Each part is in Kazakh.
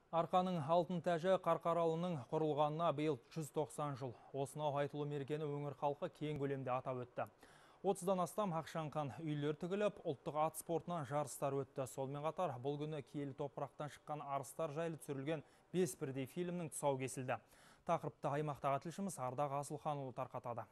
Арқаның алтын тәжі Қарқаралының құрылғанына биыл 190 жыл. Осынау айтылу мерекені өңір халқы кең көлемде атап өтті. 30-дан астам ақшаңқан үйлер тігіліп, ұлттық ат спортынан жарыстар өтті. Сонымен қатар бұл күні киелі топырақтан шыққан арыстар жайлы түсірілген 5 бірдей фильмнің тұсауы кесілді. Тақырыпты аймақтағы тілшіміз Ардақ Асылханұлы тарқатады.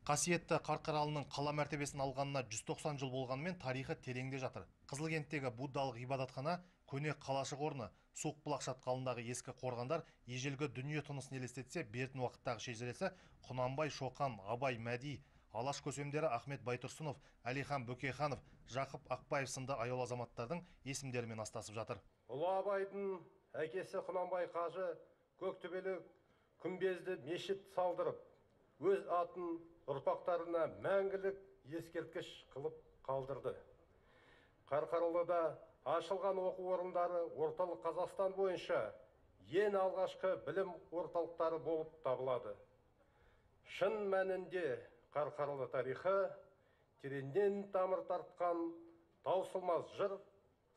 Қасиетті Қарқаралының қала мәртебесін алғанына 190 жыл болғанымен тарихы тереңде жатыр. Қызылкенттегі буддалық ғибадатхана, көне қалашық орны, Суықбұлақ шатқалындағы ескі қорғандар ежелгі дүние тынысын елестетсе, бертін уақыттағы шежіресі Құнанбай Шоқан, Абай Мәди, Алаш көсемдері Ахмет Байтұрсынов, Әлихан Бөкейханов, Жақып Ақбаев сынды аяулы азаматтардың есімдерімен астасып жатыр. Ұлы Абайдың әкесі Құнанбай қажы көктөбелі күмбезді мешіт салдырып, өз атын ұрпақтарына мәңгілік ескерткіш қылып қалдырды. Қарқаралыда ашылған оқу орындары орталық Қазақстан бойынша ең алғашқы білім орталықтары болып табылады. Шын мәнінде Қарқаралы тарихы тереңнен тамыр тартқан таусылмас жыр,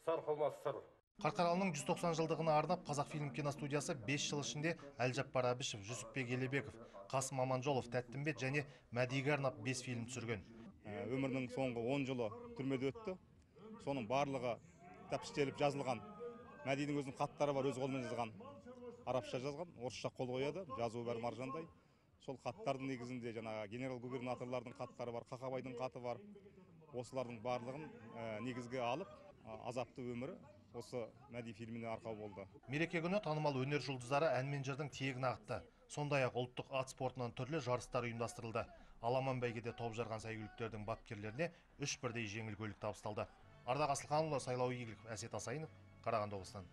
сарқылмас сыр. Қарқаралының 190 жылдығына арнап Қазақфильм киностудиясы 5 жыл ішінде Әлжаппар Әбішев, Жүсіпбек Елебеков, Қасым Аманжолов, Тәттімбет және Мәдиге арнап 5 фильм түсірген. Өмірінің соңғы 10 жылы түрмеде өтті. Соның барлығы тәпіштеліп жазылған. Мәдидің өзінің хаттары бар, өз қолымен жазған. Арабша жазған, орысша қол қояды, жазуы бәрі маржандай. Сол хаттардың негізінде жаңағы генерал-губернаторлардың хаттары бар, Қақабайдың хаты бар. Осылардың барлығын негізге алып, азапты өмірі осы Мәди фильміне арқау болды. Мереке күні танымал өнер жұлдыздары ән мен жырдың тиегін ағытты. Сондай-ақ ұлттық ат спортынан түрлі жарыстар ұйымдастырылды. Аламан бәйгеде топ жарған сәйгүліктердің бапкерлеріне 3 бірдей жеңіл көлік табысталды. Ардақ Асылханұлы, Сайлау Игіліков, Әсет Асайынов, Қарағанды облысынан.